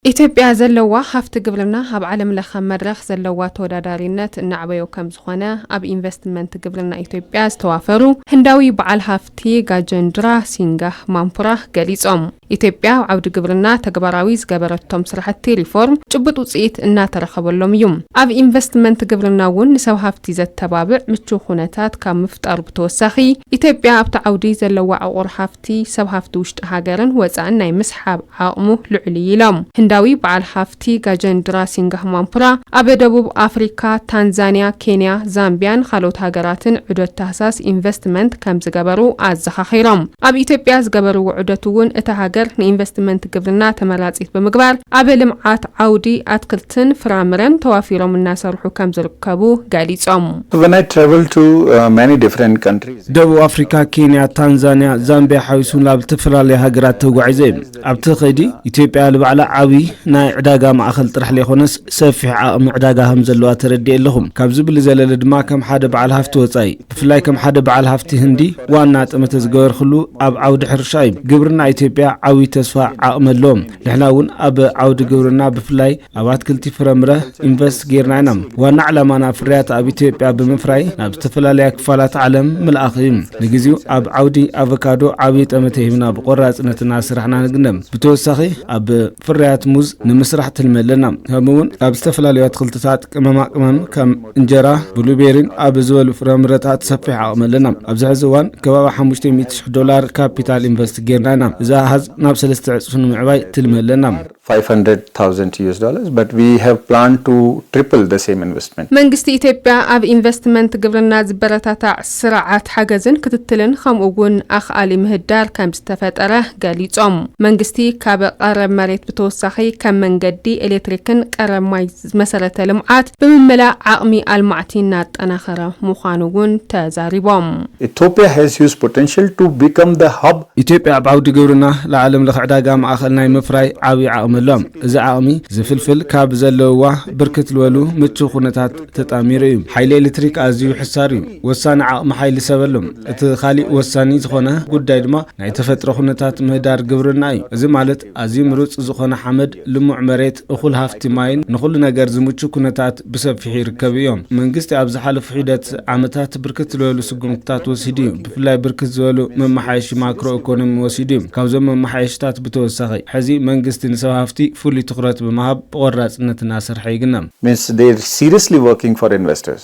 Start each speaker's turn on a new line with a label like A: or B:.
A: ኢትዮጵያ ዘለዋ ሃፍቲ ግብርና ኣብ ዓለም ለኸ መድረኽ ዘለዋ ተወዳዳሪነት እናዕበዮ ከም ዝኾነ ኣብ ኢንቨስትመንት ግብርና ኢትዮጵያ ዝተዋፈሩ ህንዳዊ በዓል ሃፍቲ ጋጀንድራ ሲንጋህ ማንፑራ ገሊጾም ኢትዮጵያ ዓውዲ ግብርና ተግባራዊ ዝገበረቶም ስራሕቲ ሪፎርም ጭቡጥ ውጽኢት እናተረኸበሎም እዩ ኣብ ኢንቨስትመንት ግብርና እውን ንሰብ ሃፍቲ ዘተባብዕ ምቹ ኩነታት ካብ ምፍጣር ብተወሳኺ ኢትዮጵያ ኣብቲ ዓውዲ ዘለዋ ዕቑር ሃፍቲ ሰብ ሃፍቲ ውሽጢ ሃገርን ወፃእን ናይ ምስሓብ ዓቕሙ ልዑል ኢሎም ህንዳዊ በዓል ሃፍቲ ጋጀንድራ ሲንጋህ ማንፑራ ኣብ ደቡብ አፍሪካ ታንዛኒያ ኬንያ ዛምቢያን ካልኦት ሃገራትን ዑደት ታህሳስ ኢንቨስትመንት ከም ዝገበሩ ኣዘኻኺሮም ኣብ ኢትዮጵያ ዝገበሩ ዑደት እውን እታ ሃገር ንኢንቨስትመንት ግብርና ተመራጺት ብምግባር ኣብ ልምዓት ዓውዲ አትክልትን ፍራምረን ተዋፊሮም እናሰርሑ ከም ዝርከቡ ገሊጾም
B: When I travel to many different countries
C: ደቡብ አፍሪካ ኬንያ ታንዛኒያ ዛምቢያ ሓዊሱን ናብ ዝተፈላለዩ ሃገራት ተጓዒዘ ኣብቲ ኸይዲ ኢትዮጵያ ልባዕላ ዓቢ ናይ ዕዳጋ ማእኸል ጥራሕ ለይኾነስ ሰፊሕ ዓቕሚ ዕዳጋ ከም ዘለዋ ተረድእ ኣለኹም ካብዚ ብል ዘለለ ድማ ከም ሓደ በዓል ሃፍቲ ወጻኢ ብፍላይ ከም ሓደ በዓል ሃፍቲ ህንዲ ዋና ጥመተ ዝገበርክሉ ኣብ ዓውዲ ሕርሻ እዩ ግብርና ኢትዮጵያ ዓቢ ተስፋ ዓቕሚ ኣለዎም ንሕና እውን ኣብ ዓውዲ ግብርና ብፍላይ ኣብ አትክልቲ ፍረምረ ኢንቨስት ጌርና ኢና ዋና ዕላማና ፍርያት ኣብ ኢትዮጵያ ብምፍራይ ናብ ዝተፈላለዩ ክፋላት ዓለም ምልኣኽ እዩ ንግዚኡ ኣብ ዓውዲ ኣቮካዶ ዓቢ ጠመተ ሂብና ብቆራጽነትና ስራሕና ንግነም ብተወሳኺ ኣብ ፍርያት ሙዝ ንምስራሕ ትልመለና ከምኡውን ኣብ ዝተፈላለዩ አትክልትታት ቅመማቅመም ከም እንጀራ ብሉቤሪን ኣብ ዝበሉ ፍረምረታት ሰፊሕ ዓቕሚ ኣለና ኣብዚ ሕዚ እዋን ከባቢ $500,000 ካፒታል ኢንቨስት ጌርና ኢና እዛ ሃዝ ናብ 3 ዕጽፍ ንምዕባይ ትልመለና
B: $500,000 but we have planned to triple the same investment
A: መንግስቲ ኢትዮጵያ ኣብ ኢንቨስትመንት ግብርና ዝበረታታዕ ስርዓት ሓገዝን ክትትልን ከምኡውን ኣኽኣሊ ምህዳር ከም ዝተፈጠረ ገሊጾም መንግስቲ ካብ ቀረብ መሬት ብተወሳኺ ከም መንገዲ ኤሌክትሪክን ቀረብ ማይ መሰረተ ልምዓት ብምምላእ ዓቕሚ ኣልማዕቲ እናጠናኸረ ምዃኑ እውን ተዛሪቦም
B: Ethiopia has huge potential to become the hub
C: ኢትዮጵያ ዓውዲ ግብርና ለዓለም ለኸ ዕዳጋ ማእኸል ናይ ምፍራይ ዓቢ ዓቕሚ ሎም እዚ ዓቕሚ ዝፍልፍል ካብ ዘለዋ ብርክት ዝበሉ ምቹ ኩነታት ተጣሚሩ እዩ ሓይሊ ኤሌክትሪክ ኣዝዩ ሕሳር እዩ ወሳኒ ዓቕሚ ሓይሊ ሰበሎም እቲ ካሊእ ወሳኒ ዝኾነ ጉዳይ ድማ ናይ ተፈጥሮ ኩነታት ምህዳር ግብርና እዩ እዚ ማለት ኣዝዩ ምሩጽ ዝኾነ ሓመድ ልሙዕ መሬት እኹል ሃፍቲ ማይን ንኹሉ ነገር ዝምቹ ኩነታት ብሰፊሕ ይርከብ እዮም መንግስቲ ኣብ ዝሓለፉ ሂደት ዓመታት ብርክት ዝበሉ ስጉምትታት ወሲዱ እዩ ብፍላይ ብርክት ዝበሉ መማሓየሺ ማክሮ ኢኮኖሚ ወሲዱ እዩ ካብዞም መማሓየሽታት ብተወሳኺ ሕዚ መንግስቲ ንሰብ ሃፍቲ fully ትኩረት ብምሃብ ቆራጽነትና ሰርሐ ይግነም
B: means they're seriously working for investors